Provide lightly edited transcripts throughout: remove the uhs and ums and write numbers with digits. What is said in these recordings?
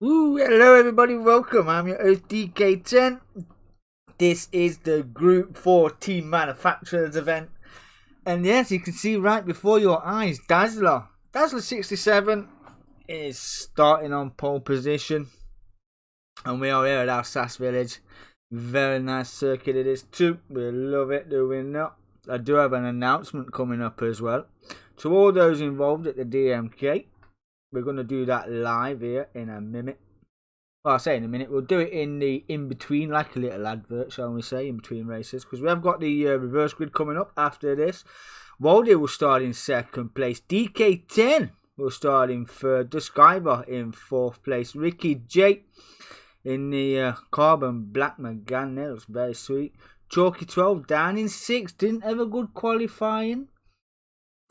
Ooh, hello everybody, welcome. I'm your host DK10. This is the Gr4 Team Manufacture'S event. And yes, you can see right before your eyes, Dazzler 67 is starting on pole position. And we are here at our SAS Village. Very nice circuit it is too. We love it, do we not? I do have an announcement coming up as well. To all those involved at the DMK, we're going to do that live here in a minute. Well, I'll say in a minute. We'll do it in the in-between, like a little advert, shall we say, in between races. Because we have got the reverse grid coming up after this. Waldy will start in second place. DK10 will start in third. Duskiver in fourth place. Ricky J in the carbon black Megane. That looks very sweet. Chalky 12 down in sixth. Didn't have a good qualifying.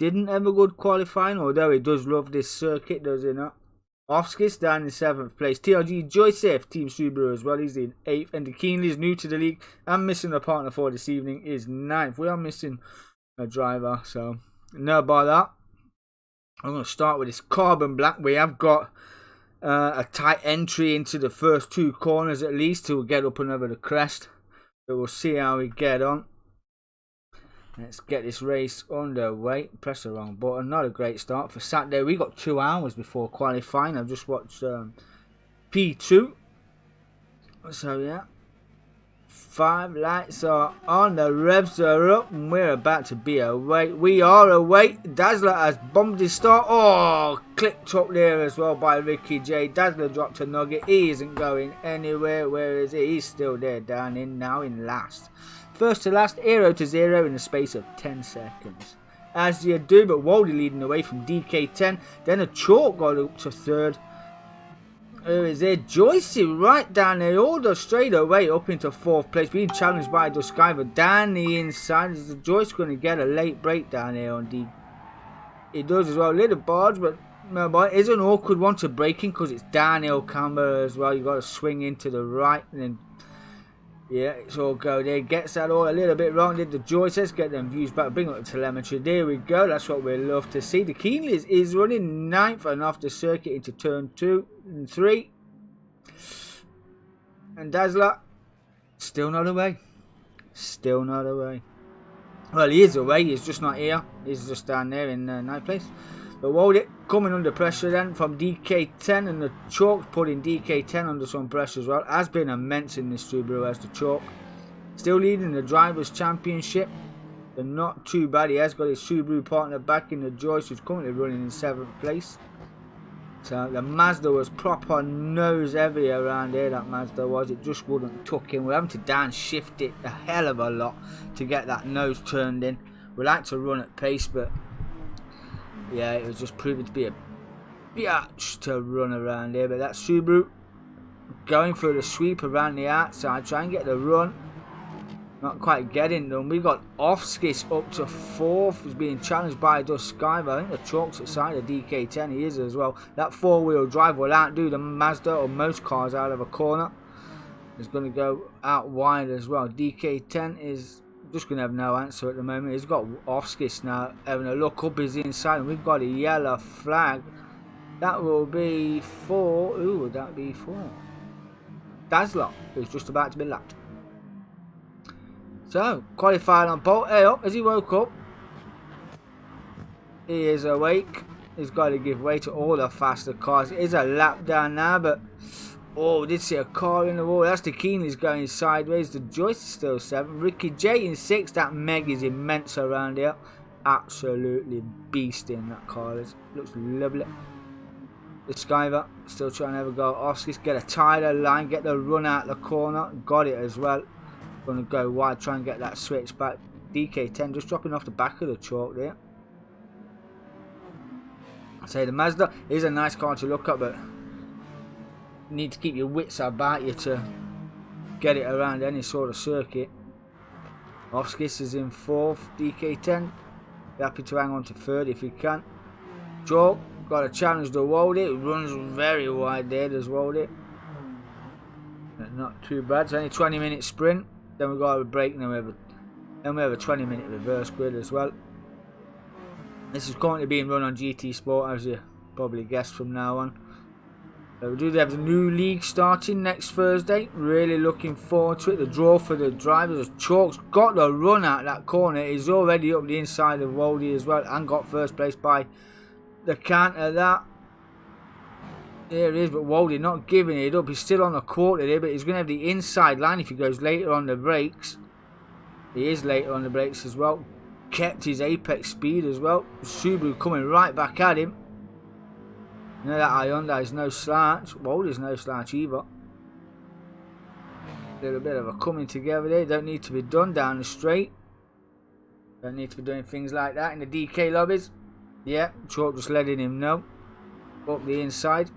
Although he does love this circuit, does he not? Offskis down in 7th place. TRG Joseph, Team Subaru as well. He's in 8th. And the Keenly is new to the league and missing a partner for this evening is 9th. We are missing a driver, so no about that. I'm going to start with this carbon black. We have got a tight entry into the first two corners at least to get up and over the crest. But we'll see how we get on. Let's get this race underway. Press the wrong button. Not a great start for Saturday. We got 2 hours before qualifying. I've just watched P2. So yeah. 5 lights are on. The revs are up. And we're about to be away. We are away. Dazzler has bombed his start. Oh, clipped up there as well by Ricky J. Dazzler dropped a nugget. He isn't going anywhere. Where is he? He's still there down in now in last. First to last, 0 to 0 in the space of 10 seconds. As you do, but Waldy leading away from DK10. Then a chalk got up to third. Who is there? Joycey right down there. All the straight away up into fourth place. Being challenged by Duskiver down the inside. Is Joyce going to get a late break down here on D? He does as well. Little barge, but no, but it's an awkward one to break in because it's downhill camber as well. You've got to swing into the right and then. Yeah, it's all go there. Gets that all a little bit wrong. Did the Joyces get them views back? Bring up the telemetry. There we go. That's what we love to see. The Keenly is running 9th and off the circuit into turn 2 and 3. And Dazzler still not away. Still not away. Well, he is away. He's just not here. He's just down there in 9th place. But Waldy coming under pressure then from DK10, and the chalk's putting DK10 under some pressure as well. Has been immense in this Subaru as the chalk. Still leading the Drivers' Championship. But not too bad. He has got his Subaru partner back in the Joyce, who's currently running in 7th place. So the Mazda was proper nose heavy around here, that Mazda was. It just wouldn't tuck in. We're having to downshift it a hell of a lot to get that nose turned in. We like to run at pace, but yeah, it was just proving to be a biatch to run around here. But that Subaru going for the sweep around the outside, try and get the run. Not quite getting them. We got Offskis up to 4th. He's being challenged by Duskiver. I think the chalk's outside of DK10. He is as well. That 4-wheel drive will outdo the Mazda or most cars out of a corner. It's going to go out wide as well. DK10 is just going to have no answer at the moment. He's got Offskis now having a look up his inside, and we've got a yellow flag. That will be for, who would that be for? Dazzler, who's just about to be lapped. So, qualified on pole. Hey up, as he woke up. He is awake. He's got to give way to all the faster cars. It is a lap down now, but oh, we did see a car in the wall. That's the Keenly's going sideways. The Joyce is still 7th. Ricky J in 6th. That Meg is immense around here. Absolutely beast in that car. It looks lovely. The Skyver still trying to have a go. Offskis get a tighter line. Get the run out the corner. Got it as well. Going to go wide. Try and get that switch back. DK10 just dropping off the back of the chalk there. I say the Mazda is a nice car to look at, but you need to keep your wits about you to get it around any sort of circuit. Offskis is in 4th. DK10 be happy to hang on to 3rd if he can. Joe got a challenge to Waldy. It runs very wide there, does Waldy. Not too bad. It's only a 20-minute sprint. Then we've got a break, and then we have a 20-minute reverse grid as well. This is currently being run on GT Sport, as you probably guessed from now on. We do have the new league starting next Thursday. Really looking forward to it. The draw for the drivers. Chalk's got the run out that corner. He's already up the inside of Woldy as well and got first place by the count of that. There it is, but Woldy not giving it up. He's still on the quarter there, but he's going to have the inside line if he goes later on the brakes. He is later on the brakes as well. Kept his apex speed as well. Subaru coming right back at him. You know that Hyundai is no slouch. Woldy's no slouch either. A little bit of a coming together there. Don't need to be done down the straight. Don't need to be doing things like that in the DK lobbies. Yeah, Chalk just letting him know. Up the inside.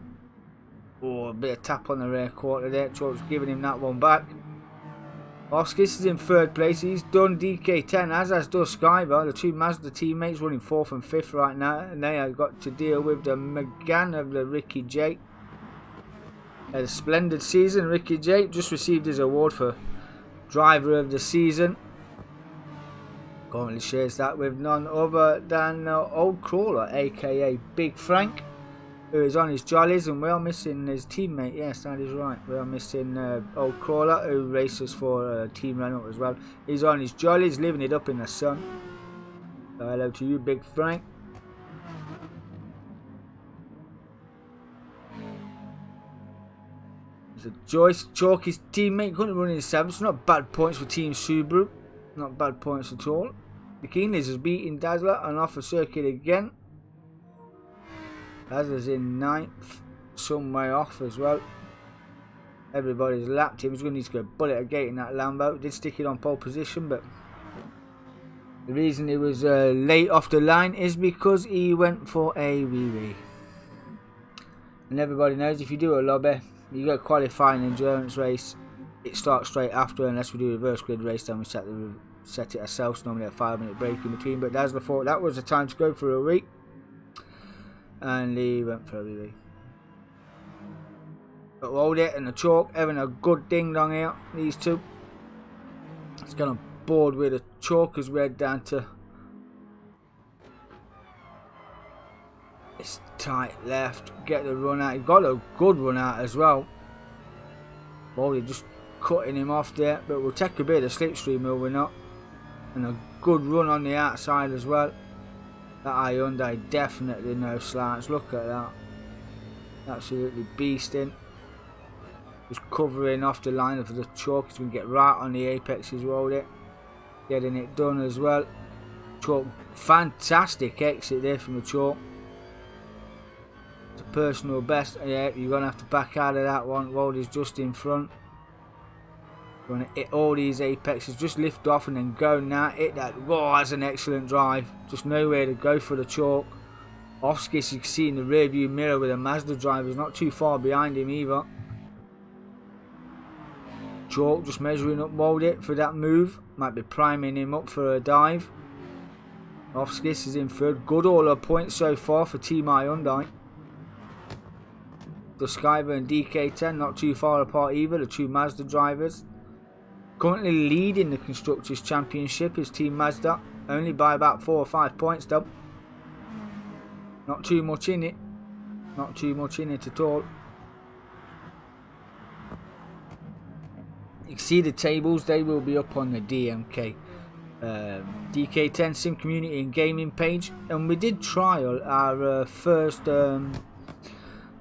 Oh, a bit of tap on the rear quarter there. Chalk's giving him that one back. Oskis is in third place. He's done DK10, as has does Skyver. The two Mazda teammates running 4th and 5th right now. And they have got to deal with the McGann of the Ricky J. A splendid season. Ricky J just received his award for Driver of the Season. Currently shares that with none other than Old Crawler, aka Big Frank, who is on his jollies, and we are missing his teammate. Yes, that is right. We are missing Old Crawler, who races for Team Renault as well. He's on his jollies, living it up in the sun. So hello to you, Big Frank. So Joyce, Chalky's teammate, couldn't run in 7th. Not bad points for Team Subaru. Not bad points at all. The Keenleys is beating Dazzler and off a circuit again. Dazzler's in 9th, some way off as well. Everybody's lapped him. He's going to need to go bullet a gate in that Lambo. Did stick it on pole position, but the reason he was late off the line is because he went for a wee-wee. And everybody knows if you do a lobby, you go qualify an endurance race, it starts straight after, unless we do a reverse grid race, then we set it ourselves, normally a 5-minute break in between. But Dazzler thought that was the time to go for a week, and he went for a wee. But Rolled It and the Chalk having a good ding dong here, these two. Let's get on board with the Chalk as we head down to this tight left, get the run out. He got a good run out as well. Rolled It just cutting him off there, but we'll take a bit of slipstream, will we not? And a good run on the outside as well. That Hyundai definitely no slouch. Look at that, absolutely beasting. Just covering off the line of the Chalk. He's going to get right on the apex as well. Getting it done as well. Chalk, fantastic exit there from the Chalk. It's a personal best. Yeah, you're going to have to back out of that one. Roldy's just in front. Going to hit all these apexes, just lift off and then go now. Hit that. Whoa, that's an excellent drive. Just nowhere to go for the Chalk. Offskis, you can see in the rear view mirror with a Mazda driver. He's not too far behind him either. Chalk just measuring up Rolled It for that move. Might be priming him up for a dive. Offskis is in third. Good all her points so far for Team Hyundai. The Skyver and DK10 not too far apart either, the two Mazda drivers. Currently leading the Constructors' Championship is Team Mazda, only by about 4 or 5 points though. Not too much in it. Not too much in it at all. You can see the tables, they will be up on the DMK. DK10 Sim Community and Gaming page. And we did trial our first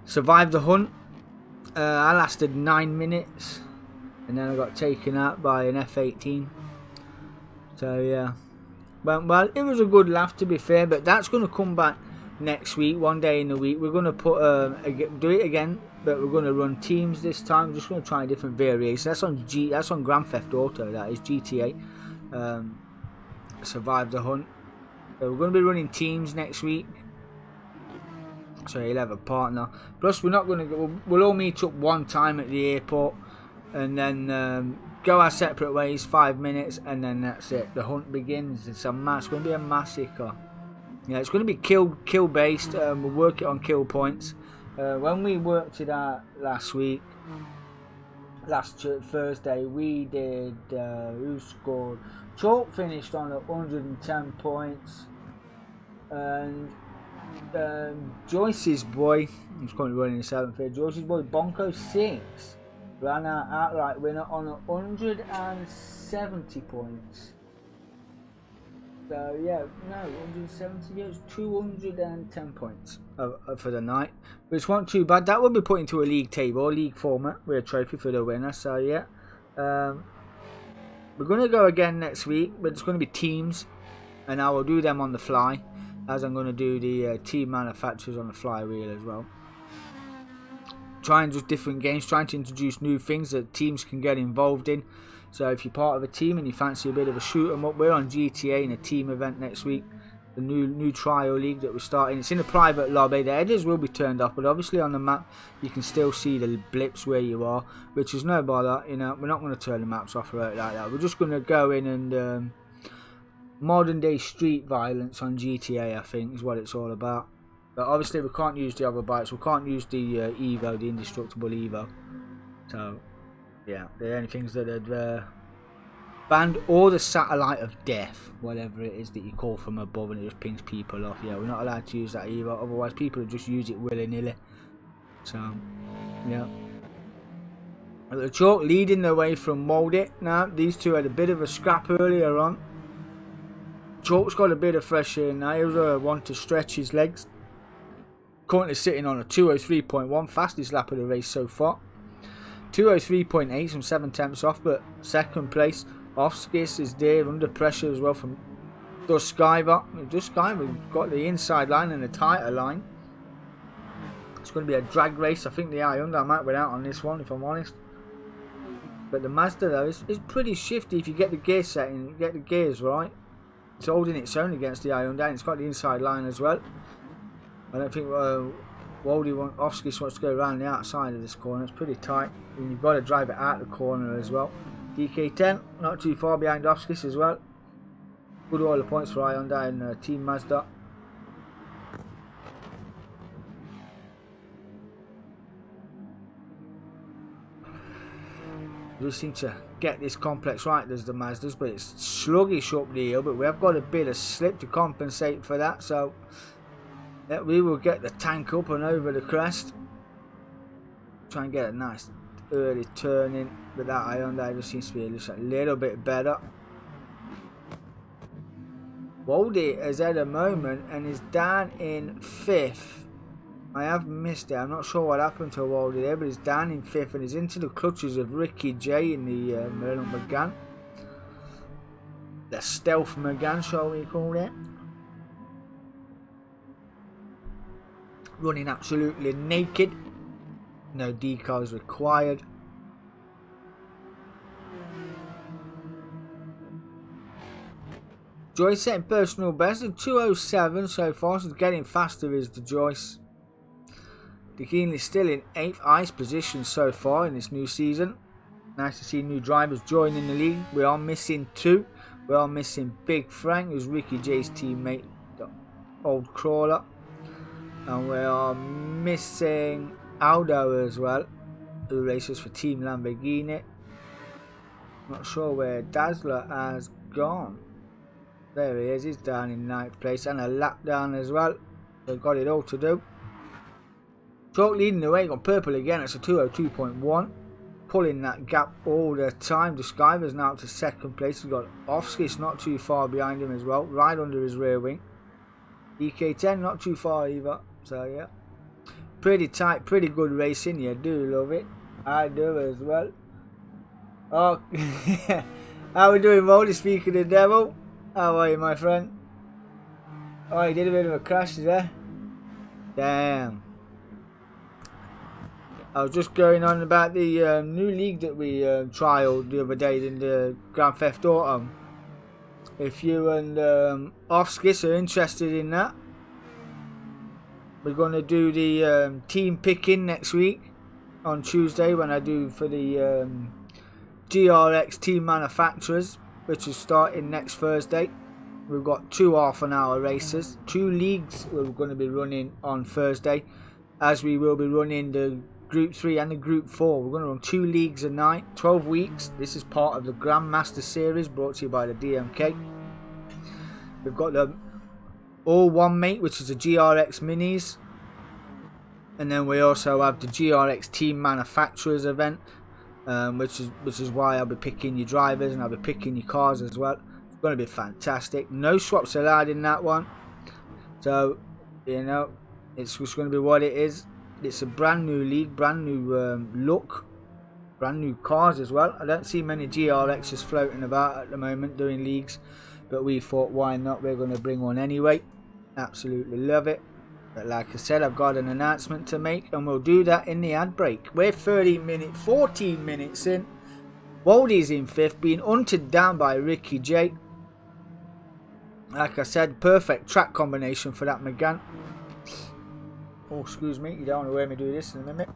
Survive the Hunt. I lasted 9 minutes. And then I got taken out by an F18. So yeah, well, it was a good laugh to be fair. But that's going to come back next week, one day in the week. We're going to put do it again, but we're going to run teams this time. We're just going to try a different variation. That's on Grand Theft Auto. That is GTA. Survive the Hunt. So we're going to be running teams next week. So you'll have a partner. Plus, we're not going to go. We'll all meet up one time at the airport. And then go our separate ways, 5 minutes, and then that's it. The hunt begins. It's going to be a massacre. Yeah, it's going to be kill based. We'll work it on kill points. When we worked it out last week, last Thursday, we did. Who scored? Chalk finished on 110 points, and Joyce's boy, he's currently running in 7th here. Joyce's boy Bonko 6 ran our outright winner on 170 points. So yeah, no, 170, yeah, it was 210 points for the night, which wasn't too bad. That would be put into a league table, league format, with a trophy for the winner. So yeah, we're going to go again next week, but it's going to be teams, and I will do them on the fly, as I'm going to do the team manufacturers on the flywheel as well. Trying just different games, trying to introduce new things that teams can get involved in. So if you're part of a team and you fancy a bit of a shoot 'em up, we're on GTA in a team event next week. The new trial league that we're starting. It's in a private lobby. The headers will be turned off, but obviously on the map you can still see the blips where you are, which is no bother. You know, we're not going to turn the maps off or out like that. We're just going to go in and modern day street violence on GTA, I think, is what it's all about. But obviously we can't use the other bikes. We can't use the Evo, the indestructible Evo. So yeah, the only things that had banned, or the satellite of death, whatever it is that you call from above and it just pings people off. Yeah, we're not allowed to use that Evo, otherwise people would just use it willy-nilly. So yeah, the Chalk leading the way from Moldit. Now these two had a bit of a scrap earlier on. Chalk's got a bit of fresh air now. He was want to stretch his legs. Currently sitting on a 203.1, fastest lap of the race so far. 203.8, some 7/10 off, but second place. Offskis is there under pressure as well from Duskiver. Duskiver's got the inside line and the tighter line. It's going to be a drag race. I think the Hyundai might win out on this one, if I'm honest. But the Mazda though is pretty shifty if you get the gear setting, you get the gears right. It's holding its own against the Hyundai, and it's got the inside line as well. I don't think Offskis wants to go around the outside of this corner. It's pretty tight, and you've got to drive it out the corner as well. DK10 not too far behind Offskis as well. Good all the points for Hyundai and Team Mazda. We seem to get this complex right, there's the Mazdas, but it's sluggish up the hill. But we have got a bit of slip to compensate for that, so yeah, we will get the tank up and over the crest. Try and get a nice early turn in, but that Hyundai just seems to be just a little bit better. Waldy is at a moment and is down in 5th. I have missed it. I'm not sure what happened to Waldy there, but he's down in 5th and he's into the clutches of Ricky J in the Merlin McGann. The Stealth McGann, shall we call it. Running absolutely naked. No decals required. Joyce setting personal best at 2:07 so far, so getting faster is the Joyce. The Keenly still in 8th ice position so far in this new season. Nice to see new drivers joining the league. We are missing 2. We are missing Big Frank, who's Ricky J's teammate, the old crawler. And we are missing Aldo as well, who races for Team Lamborghini. Not sure where Dazzler has gone. There he is, he's down in 9th place and a lap down as well. They've got it all to do. Chalk leading the way, got purple again, it's a 2:02.1. Pulling that gap all the time. The Skyver's now up to 2nd place. He's got Offskis not too far behind him as well, right under his rear wing. DK10 not too far either, so yeah. Pretty tight, pretty good racing, you do love it. I do as well. Oh, how we doing, Moldy? Speaking of the devil, how are you, my friend? Oh, he did a bit of a crash there. Damn. I was just going on about the new league that we trialed the other day in the Grand Theft Auto. If you and Offskis are interested in that, we're going to do the team picking next week on Tuesday when I do for the Gr4 Team Manufacture'S, which is starting next Thursday. We've got 2 half-an-hour races, 2 leagues we're going to be running on Thursday, as we will be running the Group 3 and the Group 4. We're going to run 2 leagues a night, 12 weeks. This is part of the Grandmaster Series brought to you by the DMK. We've got the All One Mate, which is a GRX Minis. And then we also have the Gr4 Team Manufacture'S event, which is why I'll be picking your drivers and I'll be picking your cars as well. It's going to be fantastic. No swaps allowed in that one. So, you know, it's just going to be what it is. It's a brand new league, brand new look, brand new cars as well. I don't see many GRXs floating about at the moment doing leagues, but we thought, why not? We're going to bring one anyway. Absolutely love it. But like I said, I've got an announcement to make, and we'll do that in the ad break. We're 14 minutes in. Waldy's in 5th, being hunted down by Ricky J. Like I said, perfect track combination for that Megane. Oh, excuse me, you don't want to hear me do this in a minute.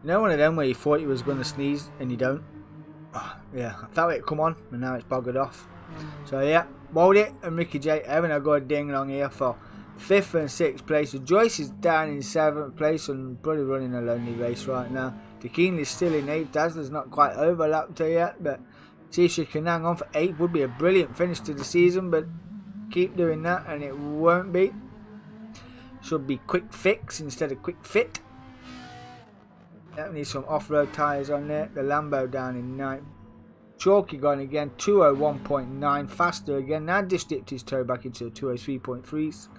You know, one of them where you thought you was going to sneeze and you don't? Oh, yeah, I felt it come on and now it's buggered off. So yeah, Waldy and Ricky J having a good ding along here for 5th and 6th place. Joyce is down in 7th place and probably running a lonely race right now. DeKeenley's still in 8th. Dazzler's not quite overlapped her yet, but see if she can hang on for 8th. Would be a brilliant finish to the season, but keep doing that and it won't be. Should be quick fix instead of quick fit. Need some off-road tyres on there. The Lambo down in 9th. Chalky gone again, 201.9, faster again. Now just dipped his toe back into the 203.3s.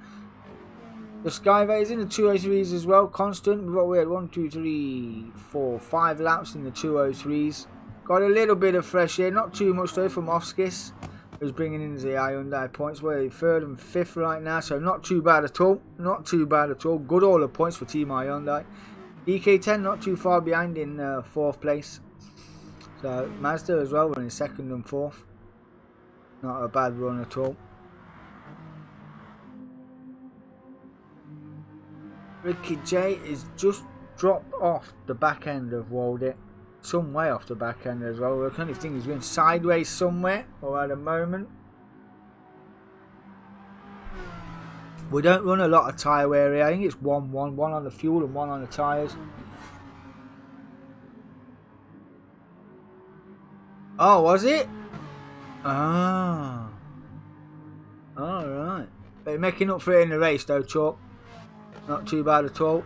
The Skyvay is in the 203s as well, constant. We had 1, 2, 3, 4, 5 laps in the 203s. Got a little bit of fresh air, not too much though from Offskis, who's bringing in the Hyundai points. We're 3rd and 5th right now, so not too bad at all. Not too bad at all. Good all the points for Team Hyundai. DK10 not too far behind in 4th place. So Mazda as well running 2nd and 4th. Not a bad run at all. Ricky J is just dropped off the back end of Waldy. Some way off the back end as well. The kind of thing is going sideways somewhere or at the moment. We don't run a lot of tyre wear here. I think it's 1-1. One on the fuel and one on the tyres. Oh, was it? Ah. Alright. But you're making up for it in the race though, Chalk. Not too bad at all.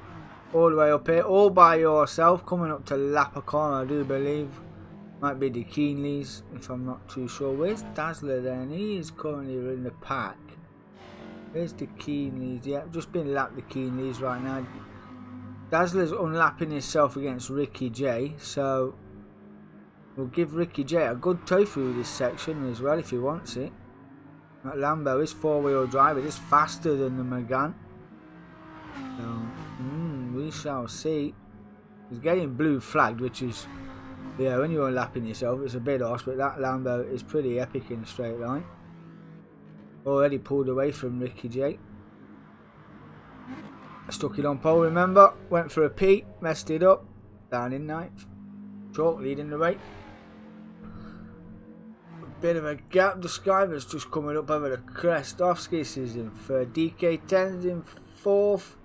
All the way up here. All by yourself. Coming up to Lapacon, I do believe. Might be the Keenleys, if I'm not too sure. Where's Dazzler then? He is currently in the pack. Where's the Keenleys? Yeah, just been lapped the Keenleys right now. Dazzler's unlapping himself against Ricky J, so we'll give Ricky J a good tow through this section as well if he wants it. That Lambo is 4-wheel drive, it is faster than the Megane. So, we shall see. He's getting blue flagged, which is, yeah, when you're unlapping yourself, it's a bit harsh, but that Lambo is pretty epic in a straight line. Already pulled away from Ricky J. Stuck it on pole, remember? Went for a P, messed it up. Down in 9th. Chalk leading the way. A bit of a gap. The Skyver's just coming up over the crest. Offskis is in 3rd. DK10's in 4th.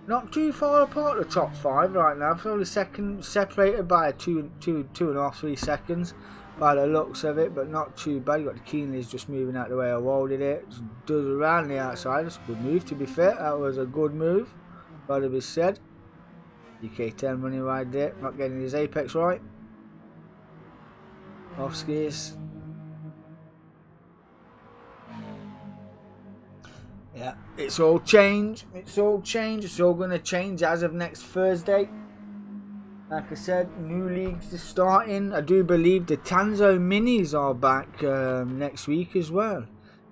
Not too far apart the top 5 right now. It's only second, separated by 2.5, 3 seconds. By the looks of it, but not too bad. You got the Keenleys just moving out the way I welded it. Just does around the outside. It's a good move, to be fair. That was a good move, gotta be said. DK10 running right there, not getting his apex right. Off skis. Yeah, it's all changed. It's all changed. It's all gonna change as of next Thursday. Like I said, new leagues are starting. I do believe the Tanzo Minis are back next week as well.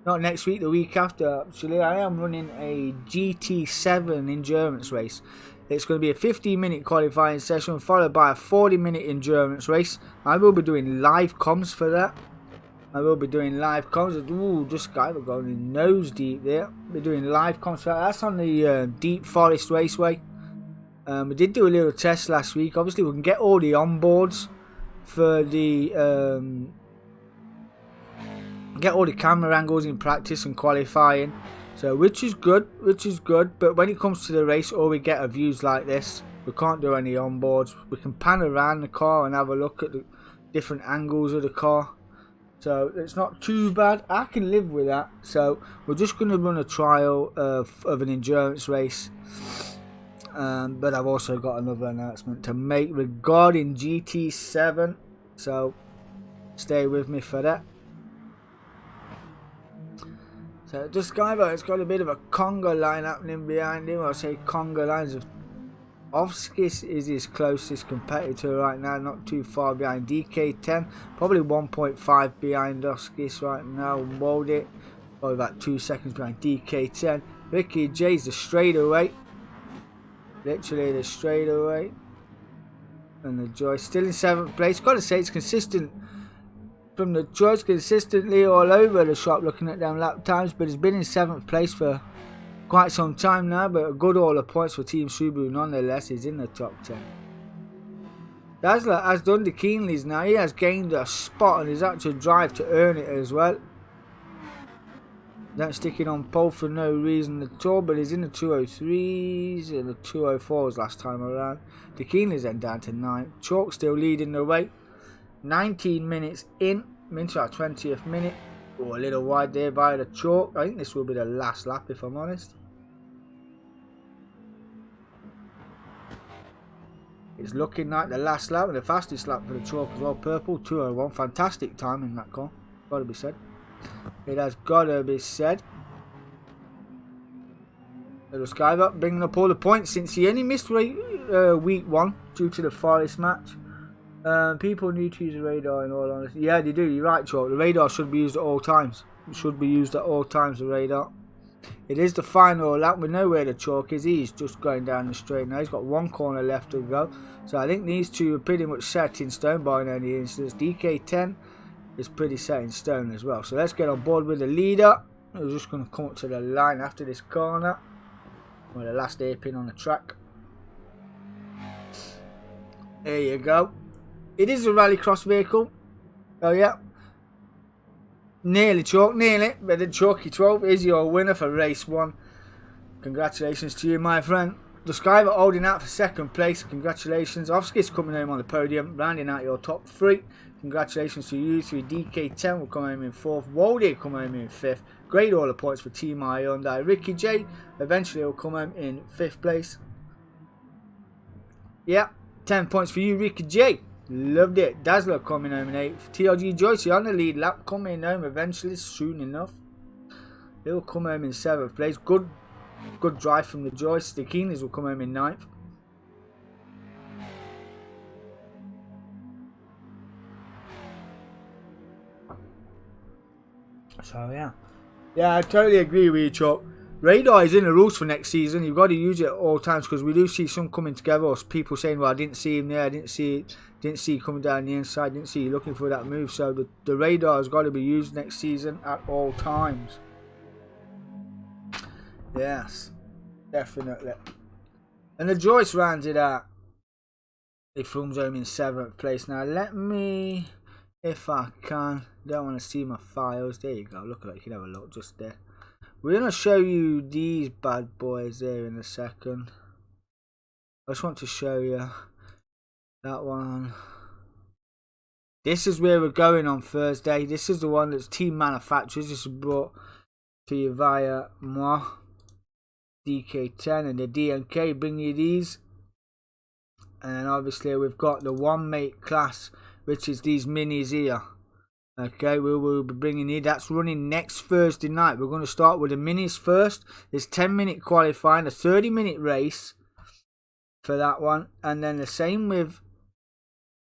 Not next week, the week after. Actually, I am running a GT7 endurance race. It's going to be a 15-minute qualifying session followed by a 40-minute endurance race. I will be doing live comms for that. I will be doing live comms. Ooh, this guy, we're going in nose deep there. We're doing live comms for that. That's on the Deep Forest Raceway. We did do a little test last week. Obviously, we can get all the onboards for the get all the camera angles in practice and qualifying. So which is good, but when it comes to the race, all we get are views like this. We can't do any onboards. We can pan around the car and have a look at the different angles of the car. So it's not too bad. I can live with that. So we're just going to run a trial of an endurance race. But I've also got another announcement to make regarding GT7. So stay with me for that. So this guy, it's got a bit of a conga line happening behind him. I'll say conga lines of Ovskis is his closest competitor right now, not too far behind DK10, probably 1.5 behind Ovskis right now. Walled it, probably about 2 seconds behind DK10. Ricky J's the straightaway, literally the straightaway, and the Joy still in 7th place. Got to say it's consistent from the Joy's consistently all over the shop looking at them lap times, but it's been in 7th place for quite some time now, but a good all the points for Team Subaru nonetheless. Is in the top 10. Dazzler has done the Keenleys now. He has gained a spot and his actual drive to earn it as well. Don't stick it on pole for no reason at all, but he's in the 203s and the 204s last time around. The Keenleys then down to 9. Chalk still leading the way. 19 minutes in, into our 20th minute. Oh, a little wide there by the Chalk. I think this will be the last lap if I'm honest. It's looking like the last lap and the fastest lap for the Chalk as well. Purple 201. Fantastic time in that car. Got to be said. It has got to be said. Little Skyver bringing up all the points since he only missed week 1 due to the Forest match. People need to use the radar in all honesty. Yeah, they do. You're right, Chalk. The radar should be used at all times. It should be used at all times, the radar. It is the final lap. We know where the Chalk is. He's just going down the straight now. He's got 1 corner left to go. So I think these two are pretty much set in stone by any instance. DK10 is pretty set in stone as well. So let's get on board with the leader. We're just going to come up to the line after this corner. Well, the last hairpin on the track. There you go. It is a rallycross vehicle. Oh yeah. Nearly Chalk, nearly. But the Chalky 12 is your winner for race 1. Congratulations to you, my friend. The Skyver holding out for 2nd place. Congratulations. Ovskis coming home on the podium, rounding out your top 3. Congratulations to you 3. DK10 will come home in 4th. Waldy will come home in 5th. Great all the points for Team Hyundai. Ricky J eventually will come home in 5th place. Yeah, 10 points for you, Ricky J. Loved it. Dazzler coming home in 8th. TLG Joyce on the lead lap, coming home eventually soon enough. He'll come home in 7th place. Good drive from the Joyce. The Keenleys will come home in 9th. So yeah, I totally agree with you, Chalk. Radar is in the rules for next season. You've got to use it at all times because we do see some coming together. Or people saying, "Well, I didn't see him there. I didn't see you coming down the inside. Didn't see you looking for that move." So the radar has got to be used next season at all times. Yes, definitely. And the Joyce rounds it out. He comes home in 7th place. Now let me, if I can, don't want to see my files. There you go. Look like you can have a look just there. We're going to show you these bad boys there in a second. I just want to show you that one. This is where we're going on Thursday. This is the one that's Team Manufacturers. This is brought to you via moi. DK10 and the DNK bring you these. And obviously we've got the 1 mate class, which is these minis here. Okay, we will be bringing you. That's running next Thursday night. We're going to start with the minis first. There's 10-minute qualifying, a 30-minute race for that one. And then the same with,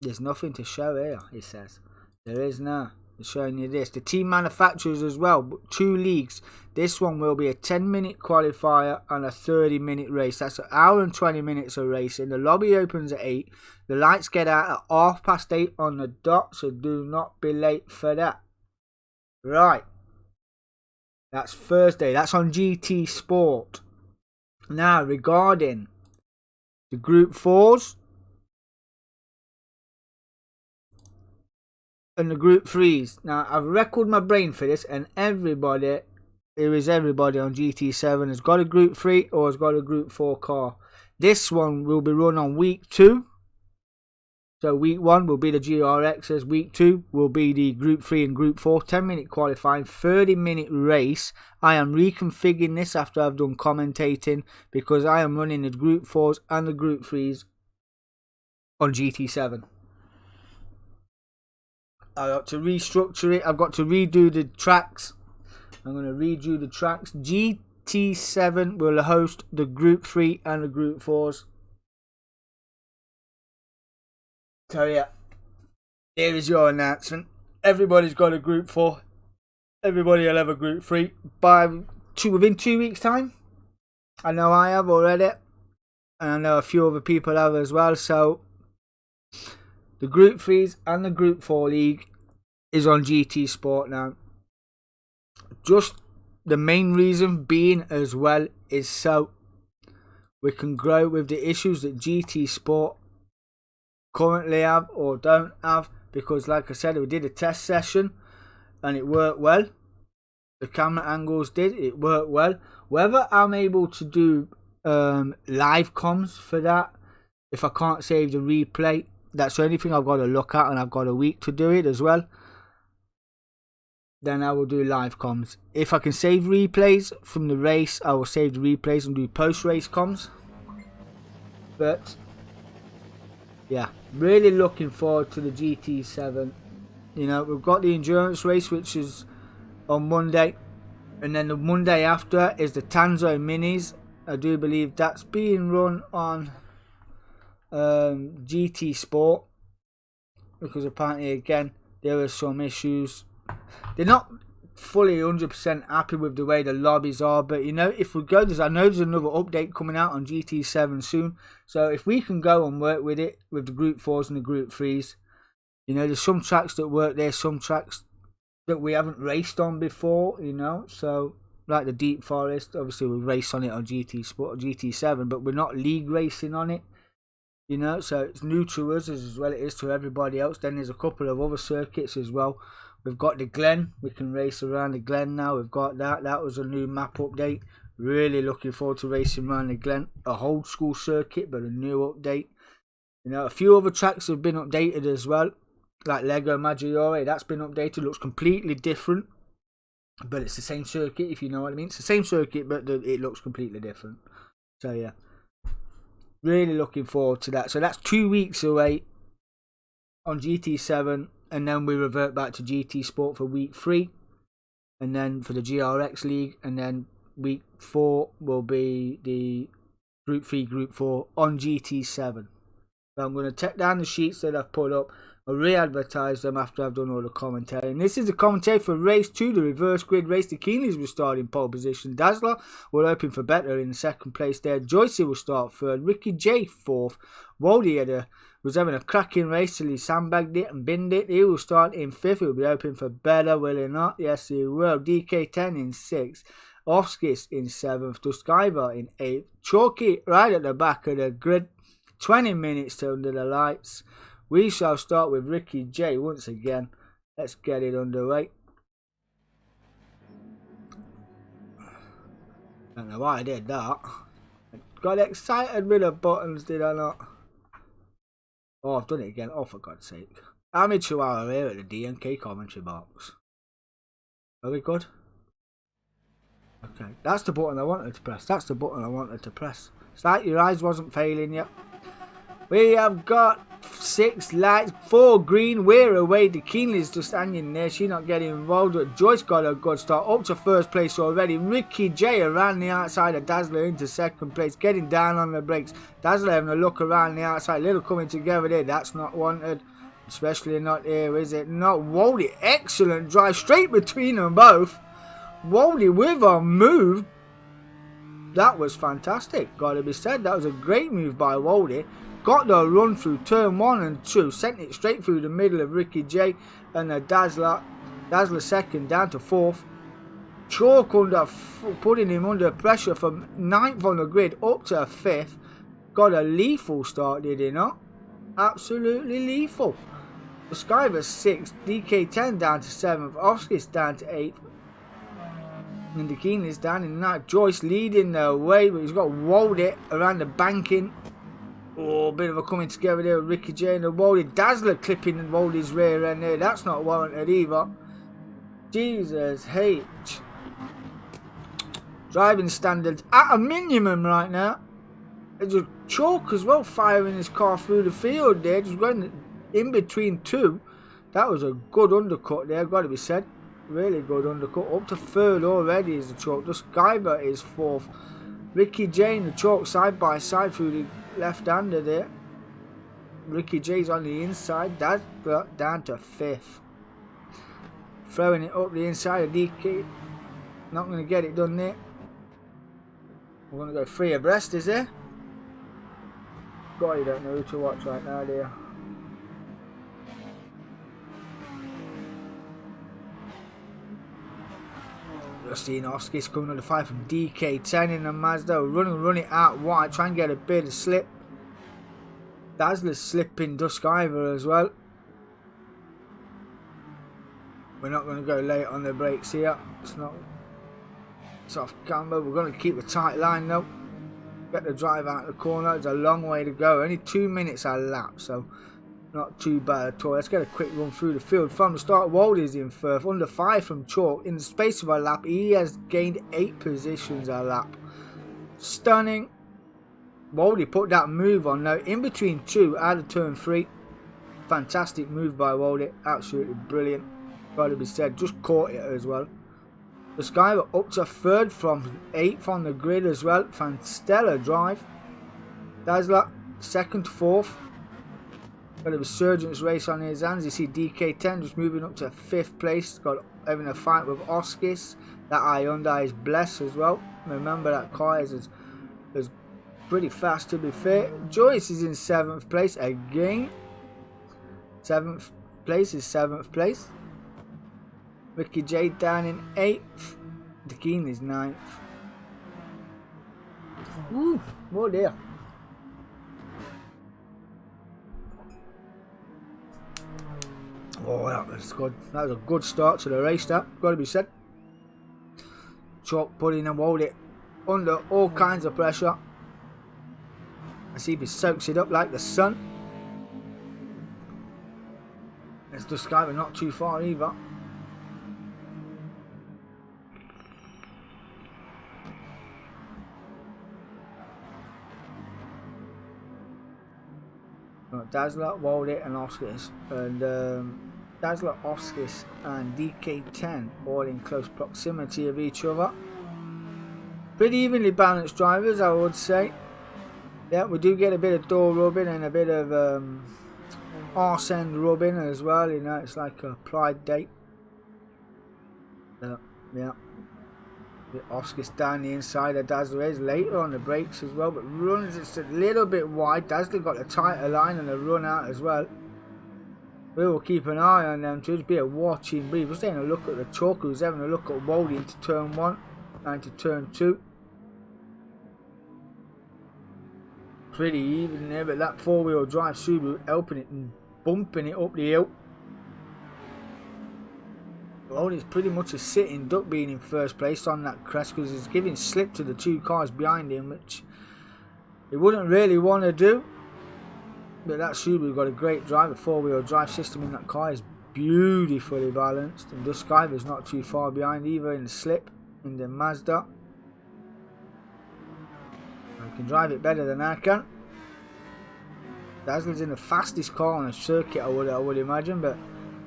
there's nothing to show here, it says. There is now. It's showing you this. The Team Manufacturers as well, 2 leagues. This one will be a 10-minute qualifier and a 30-minute race. That's an hour and 20 minutes of racing. The lobby opens at 8. The lights get out at 8:30 on the dot, so do not be late for that. Right. That's Thursday. That's on GT Sport. Now, regarding the Group 4s, and the Group 3s. Now, I've recorded my brain for this, and everybody on GT7 has got a Group 3 or has got a Group 4 car. This one will be run on week 2. So week 1 will be the Gr4's, week 2 will be the Group 3 and Group 4, 10-minute qualifying, 30-minute race. I am reconfiguring this after I've done commentating because I am running the Group 4s and the Group 3s on GT7. I've got to restructure it, I've got to redo the tracks. I'm going to redo the tracks. GT7 will host the Group 3 and the Group 4s. So yeah, here is your announcement. Everybody's got a Group 4. Everybody will have a Group 3 within 2 weeks' time. I know I have already, and I know a few other people have as well. So the Group 3s and the Group 4 league is on GT Sport now. Just the main reason being as well is so we can grow with the issues that GT Sport currently have or don't have, because like I said, we did a test session and it worked well. The camera angles it worked well. Whether I'm able to do live comms for that, if I can't save the replay, that's the only thing I've got to look at, and I've got a week to do it as well. Then I will do live comms. If I can save replays from the race, I will save the replays and do post-race comms. But yeah, really looking forward to the GT7. You know, we've got the endurance race, which is on Monday, and then the Monday after is the Tanzo Minis. I do believe that's being run on GT Sport, because apparently again there are some issues. They're not fully 100% happy with the way the lobbies are, but you know, if we go, I know there's another update coming out on GT7 soon, so if we can go and work with it with the Group 4s and the Group 3s, you know, there's some tracks that work there, some tracks that we haven't raced on before, you know, so like the Deep Forest, obviously we'll race on it on GT Sport or GT7, but we're not league racing on it, you know, so it's new to us as well it is to everybody else. Then there's a couple of other circuits as well. We've got the Glen, we can race around the Glen now. We've got that was a new map update. Really looking forward to racing around the Glen. A old school circuit, but a new update. You know, a few other tracks have been updated as well, like Lego Maggiore. That's been updated, looks completely different, but it's the same circuit, if you know what I mean. It's the same circuit, but it looks completely different. So yeah, really looking forward to that. So that's 2 weeks away on GT7. And then we revert back to GT Sport for week 3. And then for the GRX League. And then week 4 will be the Group 3, Group 4 on GT7. So I'm going to take down the sheets that I've put up. I'll re-advertise them after I've done all the commentary. And this is the commentary for race 2, the reverse grid race. The Keenleys will start in pole position. Dazzler will open for better in the 2nd place there. Joyce will start 3rd. Ricky J 4th. Wally was having a cracking race till he sandbagged it and binned it. He will start in 5th. He'll be open for better, will he not? Yes, he will. DK10 in 6th. Offskis in 7th. Duskiver in 8th. Chalky right at the back of the grid. 20 minutes to under the lights. We shall start with Ricky J once again. Let's get it underway. Don't know why I did that. I got excited with the buttons, did I not? Oh, I've done it again. Oh, for God's sake. Amateur hour here at the DMK commentary box. Very good. Okay, that's the button I wanted to press. That's the button I wanted to press. It's like your eyes wasn't failing yet. We have got 6 lights, 4 green. We're away. The Keenley's just hanging there. She's not getting involved. But Joyce got a good start. Up to 1st place already. Ricky J around the outside of Dazzler into 2nd place. Getting down on the brakes. Dazzler having a look around the outside. Little coming together there. That's not wanted. Especially not here, is it? Not Wally. Excellent drive. Straight between them both. Wally with a move. That was fantastic. Got to be said. That was a great move by Wally. Got the run through turn 1 and 2. Sent it straight through the middle of Ricky J. And the Dazzler 2nd down to 4th. Chalk putting him under pressure from 9th on the grid up to 5th. Got a lethal start, did he not? Absolutely lethal. Skyver 6th, DK10 down to 7th, Oskis down to 8th. And the Keenley's down in 9th. Joyce leading the way, but he's got Waldy around the banking. Oh, a bit of a coming together there with Ricky J and the Waldy. Dazzler clipping Waldy's rear end there. That's not warranted either. Jesus H. Driving standards at a minimum right now. There's a Chalk as well firing his car through the field there. Just going in between two. That was a good undercut there, got to be said. Really good undercut. Up to 3rd already is the Chalk. The Skyver is 4th. Ricky J and the Chalk side by side through the left-hander there. Ricky J's on the inside. That's down to 5th. Throwing it up the inside of DK. Not going to get it done there. We're going to go 3 abreast, is there? God, you don't know who to watch right now, do you? Just seeing Oskis coming on the 5 from DK10 in the Mazda. Run it out wide. Try and get a bit of slip. Dazzler's slipping Duskiver as well. We're not going to go late on the brakes here. It's not. It's off camber. We're going to keep a tight line though. Get the drive out of the corner. It's a long way to go. Only 2 minutes a lap, so not too bad at all. Let's get a quick run through the field. From the start, Waldy's in 3rd. Under 5 from Chalk. In the space of a lap, he has gained 8 positions a lap. Stunning. Waldy put that move on now. In between 2 out of turn 3. Fantastic move by Waldy. Absolutely brilliant. Got to be said. Just caught it as well. The Skyver up to 3rd from 8th on the grid as well. Stellar drive. Dazzler 2nd to 4th. Got a resurgence race on his hands. You see DK10 just moving up to 5th place. Got having a fight with Oskis. That Hyundai is blessed as well. Remember that car is pretty fast to be fair. Joyce is in 7th place again. 7th place is 7th place. Ricky J down in 8th. The Keen is 9th. Ooh, oh dear. Oh, that was good. That was a good start to the race, that, got to be said. Chalk putting and Waldy under all kinds of pressure. Let's see if he soaks it up like the sun. It's just kind of not too far either. Dazzler, Waldy and Oskis, and Dazzler, Oskis and DK10 all in close proximity of each other. Pretty evenly balanced drivers, I would say. Yeah, we do get a bit of door rubbing and a bit of arse end rubbing as well, you know, it's like a pride date. Yeah. Oskis down the inside of Dazzler is later on the brakes as well, but runs it's a little bit wide. Dazzler got a tighter line and a run out as well. We will keep an eye on them too. Just be a watching brief. Just having a look at the Chalk, who's having a look at Waldy into turn 1 and to turn 2. Pretty even there, but that 4-wheel drive Subaru helping it and bumping it up the hill. Waldy's pretty much a sitting duck being in 1st place on that crest because he's giving slip to the 2 cars behind him, which he wouldn't really want to do. But that Subaru got a great drive. The 4-wheel drive system in that car is beautifully balanced, and the Skyver's not too far behind either in the slip in the Mazda. I can drive it better than I can. Dazzler's in the fastest car on the circuit, I would imagine, but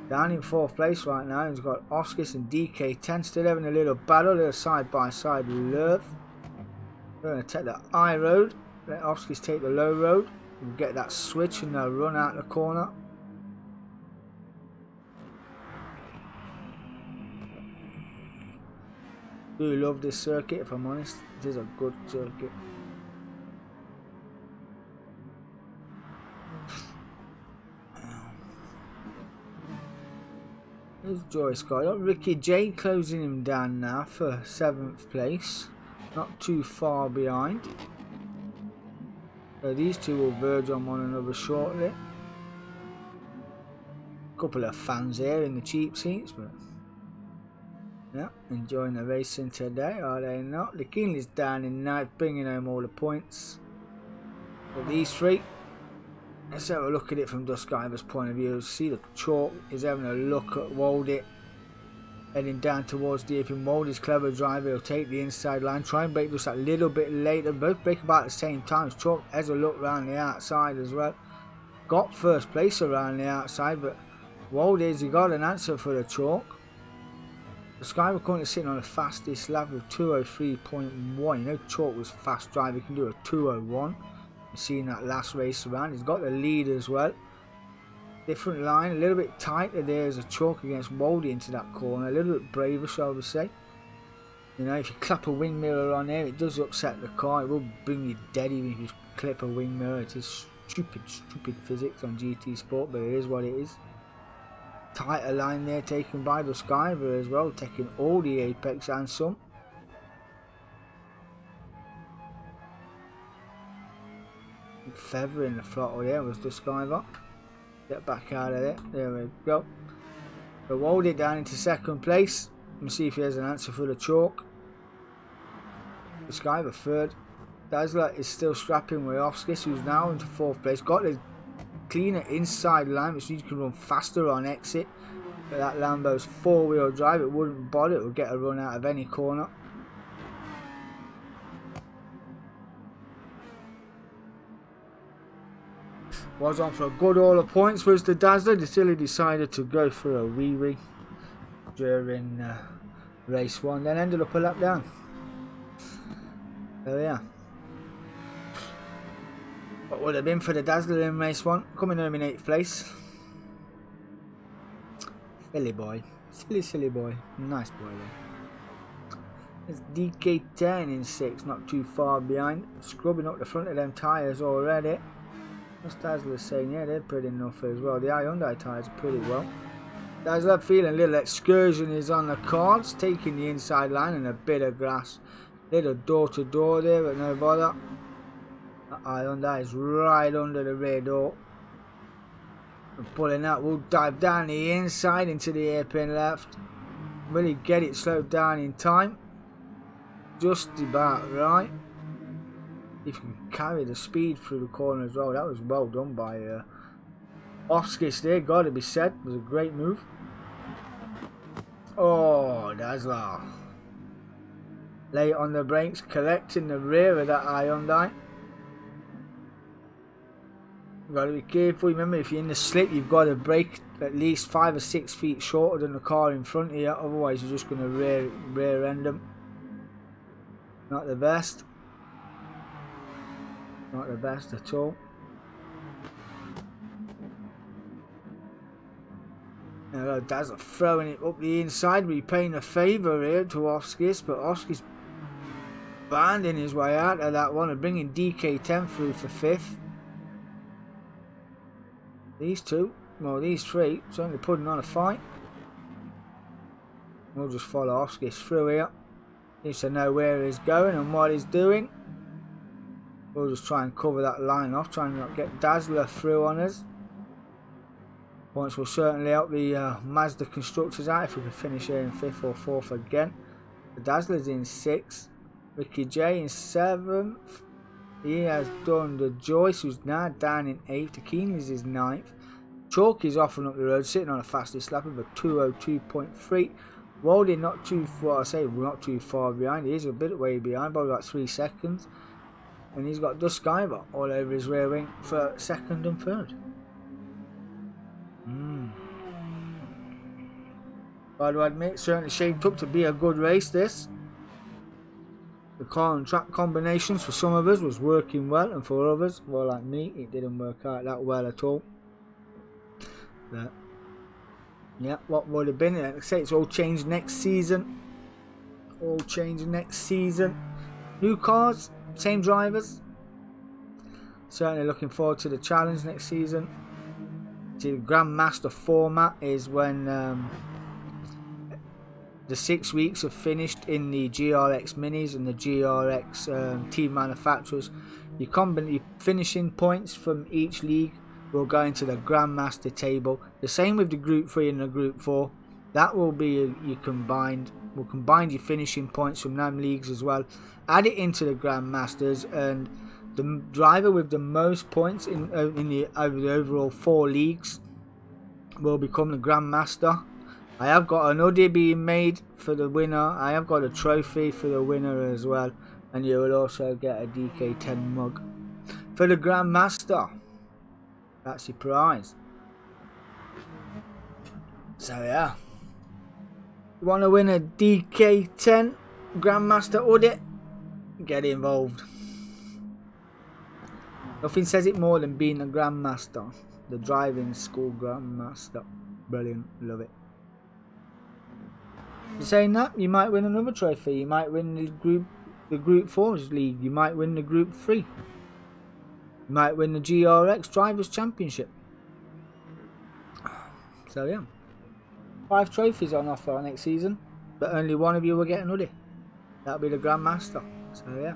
down in 4th place right now. He's got Oskis and DK10 still having a little battle, a little side by side love. We're going to take the high road, let Oskis take the low road. We'll get that switch and they'll run out the corner. Do love this circuit, if I'm honest. It is a good circuit. There's Joyce got Ricky J closing him down now for 7th place. Not too far behind. So these two will verge on one another shortly. couple of fans here in the cheap seats, but yeah, enjoying the racing today, are they not? The Keenley's down in ninth, bringing home all the points. But these three, let's have a look at it from Duskiver's point of view. See the chalk is having a look at Waldy, heading down towards the apron. Waldy's clever driver, he'll take the inside line, try and break just a little bit later. Both break about the same time. Chalk has a look around the outside as well. Got first place around the outside, but Waldy's he got an answer for the chalk. The Sky were currently sitting on the fastest lap of 203.1. You know Chalk was fast driver, he can do a 201. You've seen that last race around. He's got the lead as well. Different line, a little bit tighter there as a Chalk against Waldy into that corner. A little bit braver, shall we say. You know, if you clap a wing mirror on there, it does upset the car. It will bring you dead even if you clip a wing mirror. It is stupid physics on GT Sport, but it is what it is. Tighter line there taken by the Skyver as well, taking all the apex and some. Feather in the throttle there was the Skyver. Get back out of there. There we go. So Waldy down into second place. Let's see if he has an answer for the chalk. The Skyver third. Dazzler is still scrapping with Offskis, who's now into fourth place. Got the cleaner inside line, which means you can run faster on exit. But that Lambo's four-wheel drive, it wouldn't bother, it would get a run out of any corner. Was on for a good all of points was the Dazzler until he decided to go for a wee during race 1, then ended up a lap down. There we are. What would have been for the Dazzler in race 1, coming home in 8th place. Silly boy. Silly boy. Nice boy there. It's DK10 in 6, not too far behind. Scrubbing up the front of them tyres already. What's Dazzler saying? Yeah, they're pretty enough as well. The Hyundai tyres are pretty well. Dazzler feeling a little excursion is on the cards, taking the inside line and a bit of grass. Little door to door there, but no bother. Hyundai is right under the rear door. And pulling that, we'll dive down the inside into the hairpin left. Will he get it slowed down in time? Just about right. If you can carry the speed through the corner as well, that was well done by Offskis there, gotta be said. It was a great move. Oh, Dazzler. Late on the brakes, collecting the rear of that Hyundai. Got to be careful. Remember, if you're in the slip, you've got to brake at least 5 or 6 feet shorter than the car in front of you. Otherwise, you're just going to rear end them. Not the best. Not the best at all. Now, Dazzler throwing it up the inside, repaying a favour here to Offskis, but Offskis banding his way out of that one and bringing DK10 through for 5th. These two, well these three, certainly putting on a fight. We'll just follow Offskis through here. Needs to know where he's going and what he's doing. We'll just try and cover that line off, trying to not get Dazzler through on us. Points will certainly help the Mazda constructors out if we can finish here in 5th or 4th again. The Dazzler's in 6th. Ricky J in 7th. He has done the Joyce, who's now down in 8th. The Keenley's is 9th. Chalk is off and up the road, sitting on a fastest lap of a 202.3. Waldy not too far, I say not too far behind. He is a bit way behind, by about 3 seconds. And he's got Duskiver all over his rear wing for 2nd and 3rd. Got to admit, certainly shaped up to be a good race this. The car and track combinations for some of us was working well, and for others, well like me, it didn't work out that well at all. But yeah, what would have been, like I say, it's all changed next season. All changed next season. New cars, same drivers. Certainly looking forward to the challenge next season. See, the Grandmaster format is when the 6 weeks have finished in the GRX Minis and the GRX Team Manufacturers. You're finishing points from each league will go into the Grandmaster table. The same with the Group 3 and the Group 4. That will be your combined. We'll combine your finishing points from them leagues as well. Add it into the Grandmasters, and the driver with the most points over the overall 4 leagues will become the Grandmaster. I have got an hoodie being made for the winner. I have got a trophy for the winner as well. And you will also get a DK10 mug for the Grandmaster. That's your prize. So yeah. You want to win a DK10 Grandmaster hoodie? Get involved. Nothing says it more than being a Grandmaster. The driving school Grandmaster. Brilliant. Love it. Saying that, you might win another trophy. You might win the Group 4's league. You might win the Group 3. You might win the GRX Drivers Championship. So yeah, 5 trophies on offer next season, but only one of you will get an hoodie. That'll be the Grandmaster. So yeah,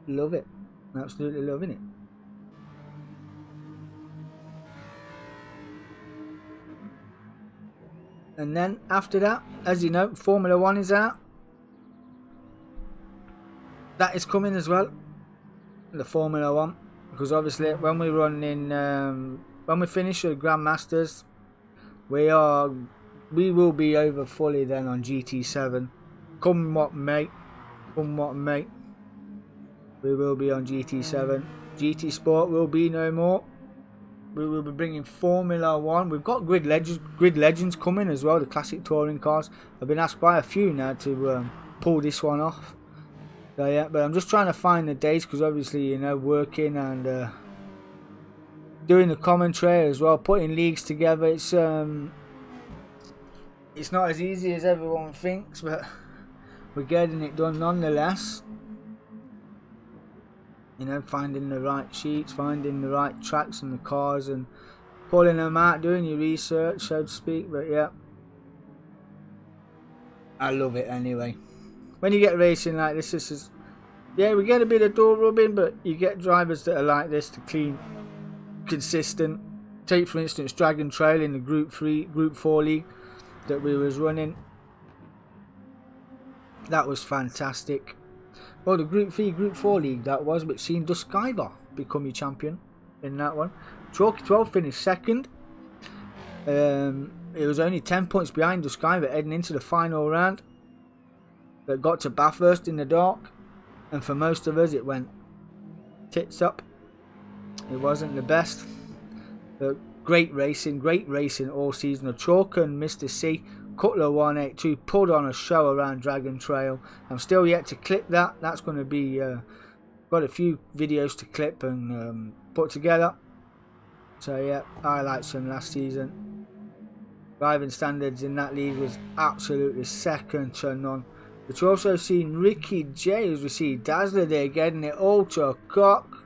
love it. Absolutely loving it. And then after that, as you know, Formula 1 is out. That is coming as well. The Formula 1. Because obviously when we run in, when we finish the Grandmasters, we will be over fully then on GT7. Come what may. Come what may. We will be on GT7. GT Sport will be no more. We will be bringing Formula 1. We've got Grid Legends coming as well, the classic touring cars. I've been asked by a few now to pull this one off. So yeah, but I'm just trying to find the dates because obviously, you know, working and doing the commentary as well, putting leagues together. It's not as easy as everyone thinks, but we're getting it done nonetheless. You know, finding the right sheets, finding the right tracks and the cars and pulling them out, doing your research, so to speak. But yeah, I love it anyway. When you get racing like this is, yeah, we get a bit of door rubbing, but you get drivers that are like this, the clean, consistent. Take for instance Dragon Trail in the Group 4 league that we was running. That was fantastic. Well, the Group 3, Group 4 league that was, but seen Duskiver become your champion in that one. Chalky 12 finished second. It was only 10 points behind Duskiver heading into the final round. But got to Bathurst in the dark, and for most of us it went tits up. It wasn't the best. But great racing all season. The Chalk and Mr. C, Cutler 182 pulled on a show around Dragon Trail. I'm still yet to clip that. That's going to be got a few videos to clip and put together. So yeah, highlights from last season. Driving standards in that league was absolutely second to none. But you also seen Ricky J, who's received Dazzler there, getting it all to a cock.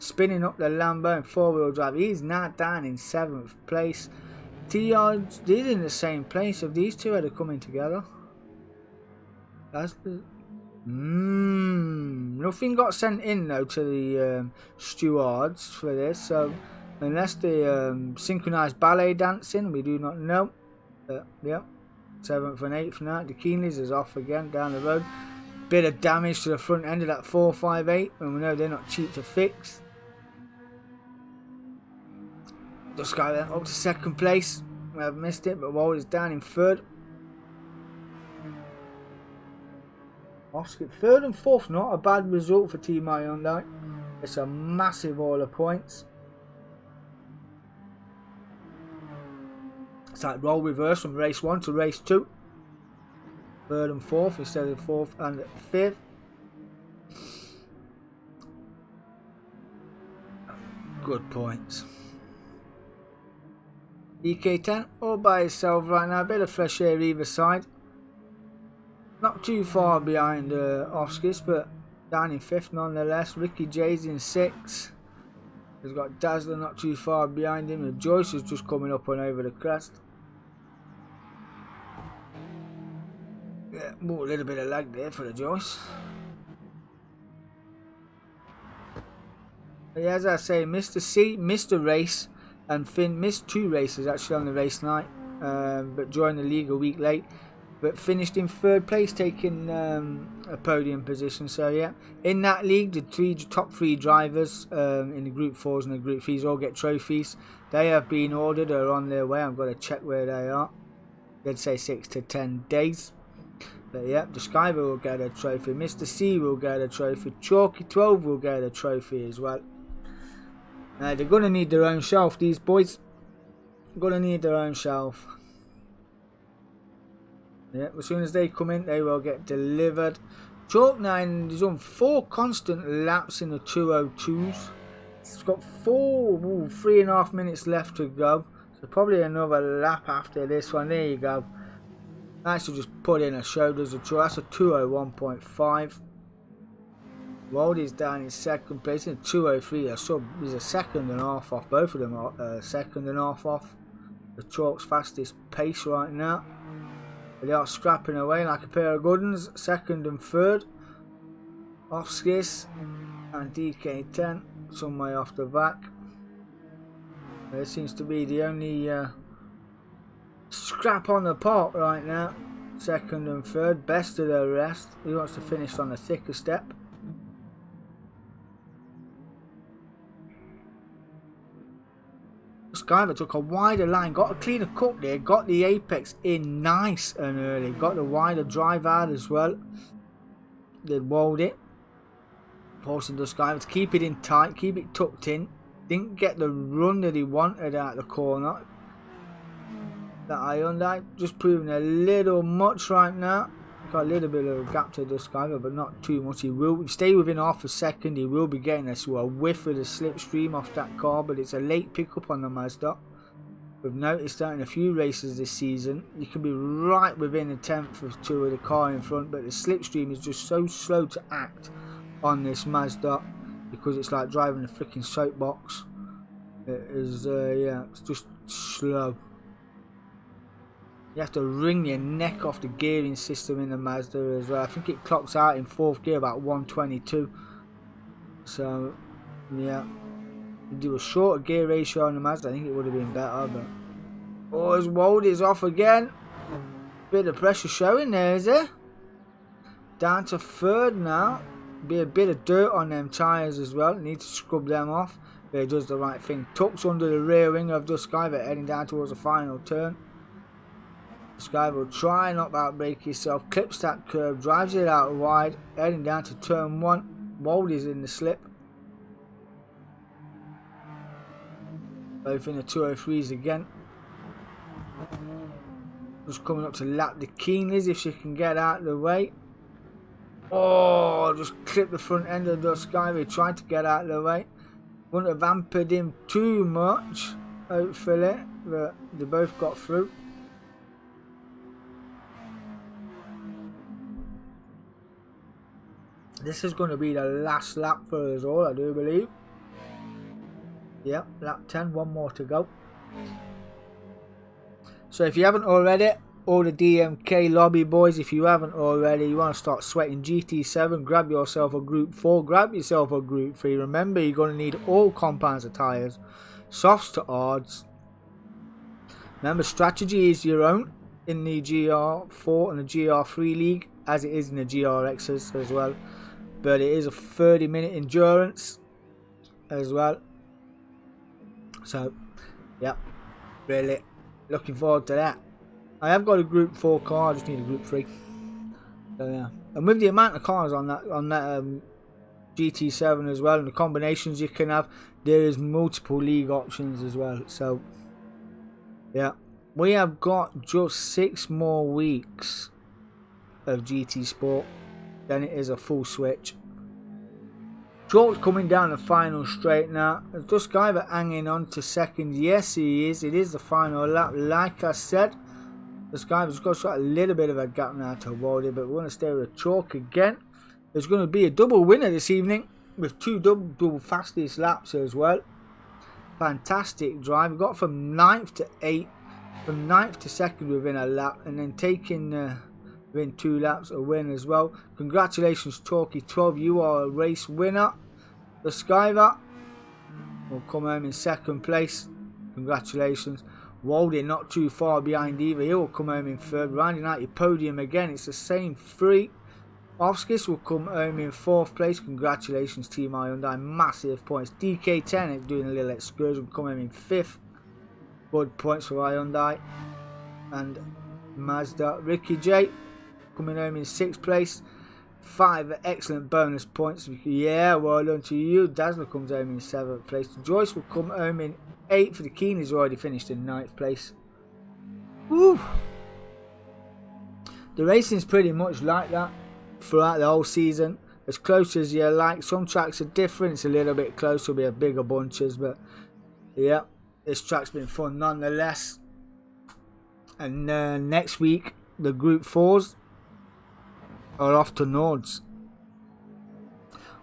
Spinning up the Lambo in 4-wheel drive. He's now down in 7th place. TR's in the same place. If these two had coming together. That's the... Nothing got sent in though to the stewards for this. So unless they synchronised ballet dancing, we do not know. Yeah. 7th and 8th now. The Keenleys is off again down the road. Bit of damage to the front end of that 458, and we know they're not cheap to fix. Just got up to 2nd place. I've missed it, but Wall is down in 3rd. Oscar 3rd and 4th, not a bad result for Team Hyundai. It's a massive haul of points. It's like role reverse from race 1 to race 2. 3rd and 4th instead of 4th and 5th. Good points. DK10 all by itself right now. A bit of fresh air either side. Not too far behind Oscars, but down in 5th nonetheless. Ricky J's in 6th. He's got Dazzler not too far behind him. And Joyce is just coming up and over the crest. Yeah, a little bit of lag there for the Joyce. Yeah, as I say, Mr. C missed a race, and Finn missed 2 races actually on the race night, but joined the league a week late. But finished in 3rd place, taking a podium position. So yeah, in that league, the top 3 drivers in the Group 4s and the Group 3s all get trophies. They have been ordered or are on their way. I've got to check where they are. They'd say 6 to 10 days. But yeah, the Skyver will get a trophy. Mr. C will get a trophy. Chalky 12 will get a trophy as well. They're going to need their own shelf, these boys. Going to need their own shelf. Yeah, as soon as they come in, they will get delivered. Chalk 9 has done 4 constant laps in the 202s. It's got 3.5 minutes left to go. So probably another lap after this one. There you go. Nice to just put in a shoulders of 2. That's a 201.5. Waldy's down in 2nd place in 203. He's a 2.5 off. Both of them are 2.5 off. The Chalk's fastest pace right now. They are scrapping away like a pair of good ones. 2nd and 3rd. Off Skis and DK10 some way off the back. It seems to be the only scrap on the pot right now. 2nd and 3rd. Best of the rest. He wants to finish on the thicker step. Skyver took a wider line, got a cleaner cut there, got the apex in nice and early, got the wider drive out as well. They walled it, forcing the Skyver to keep it in tight, keep it tucked in. Didn't get the run that he wanted out the corner. That Hyundai just proving a little much right now. Got a little bit of a gap to the Skyver, but not too much. He will stay within half a second. He will be getting a whiff of the slipstream off that car, but it's a late pickup on the Mazda. We've noticed that in a few races this season. You can be right within a tenth or 2 of the car in front, but the slipstream is just so slow to act on this Mazda because it's like driving a freaking soapbox. It is, yeah, it's just slow. You have to wring your neck off the gearing system in the Mazda as well. I think it clocks out in 4th gear about 122. So, yeah. If you do a shorter gear ratio on the Mazda, I think it would have been better. But oh, his Wold is off again. Bit of pressure showing there, is there? Down to 3rd now. Be a bit of dirt on them tyres as well. Need to scrub them off. But he does the right thing. Tucks under the rear wing of the Skyver heading down towards the final turn. Skyver will try not to outbrake himself, clips that curve, drives it out wide, heading down to turn 1. Wold is in the slip. Both in the 203s again. Just coming up to lap the Keenleys if she can get out of the way. Oh, just clipped the front end of the Skyver, tried to get out of the way. Wouldn't have hampered him too much, hopefully, but they both got through. This is going to be the last lap for us all, I do believe. Yep, lap 10, 1 more to go. So if you haven't already, all the DMK lobby boys, if you haven't already, you want to start sweating GT7, grab yourself a Group 4, grab yourself a Group 3. Remember, you're going to need all compounds of tyres, softs to hards. Remember, strategy is your own in the Gr4 and the Gr3 league, as it is in the GRXs as well. But it is a 30-minute endurance as well. So, yeah, really looking forward to that. I have got a Group 4 car, I just need a Group 3. So, yeah. And with the amount of cars on that GT7 as well, and the combinations you can have, there is multiple league options as well. So, yeah. We have got just 6 more weeks of GT Sport. Then it is a full switch. George coming down the final straight now. Just Skyver hanging on to 2nd. Yes, he is. It is the final lap. Like I said, the Skyver's got a little bit of a gap now to avoid it, but we're going to stay with Chalk again. There's going to be a double winner this evening with 2 double fastest laps as well. Fantastic drive. We got from 9th to 8th, from 9th to 2nd within a lap, and then taking within 2 laps a win as well. Congratulations, Chalky 12, you are a race winner. The Skyver will come home in second place. Congratulations. Waldy not too far behind either. He will come home in third. Rounding out your podium again, it's the same three. Offskis will come home in fourth place. Congratulations, Team Hyundai. Massive points. DK10 is doing a little excursion. Come home in fifth. Good points for Hyundai. And Mazda. Ricky J coming home in sixth place. 5 excellent bonus points. Yeah, well done to you. Dazzler comes home in 7th place. Joyce will come home in 8th. The Keeney's already finished in 9th place. Woo! The racing's pretty much like that throughout the whole season. As close as you like. Some tracks are different. It's a little bit closer. There'll be bigger bunches. But yeah, this track's been fun nonetheless. And next week, the Group 4s are off to Nords.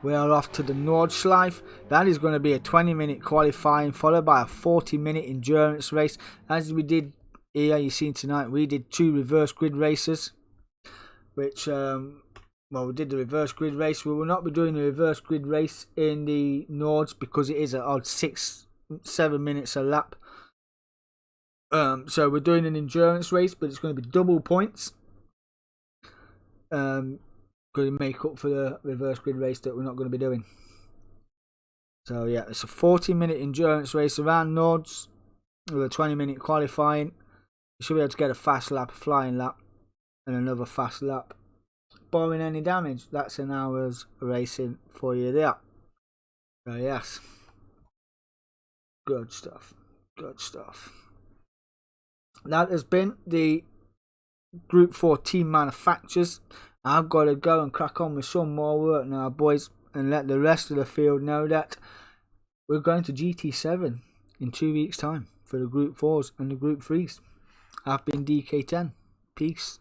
We are off to the Nordschleife. That is going to be a 20-minute qualifying followed by a 40-minute endurance race. As we did here, you've seen tonight, we did 2 reverse grid races. Which, well, we did the reverse grid race. We will not be doing the reverse grid race in the Nords because it is an odd 6-7 minutes a lap. So we're doing an endurance race, but it's going to be double points. Going to make up for the reverse grid race that we're not going to be doing. So yeah, it's a 40-minute endurance race around Nords with a 20-minute qualifying. You should be able to get a fast lap, a flying lap, and another fast lap. Barring any damage, that's an hour's racing for you there. So yes, good stuff. Good stuff. That has been the Group 4 Team Manufacture'S. I've got to go and crack on with some more work now, boys, and let the rest of the field know that we're going to GT7 in 2 weeks' time for the Group 4s and the Group 3s. I've been DK10. Peace.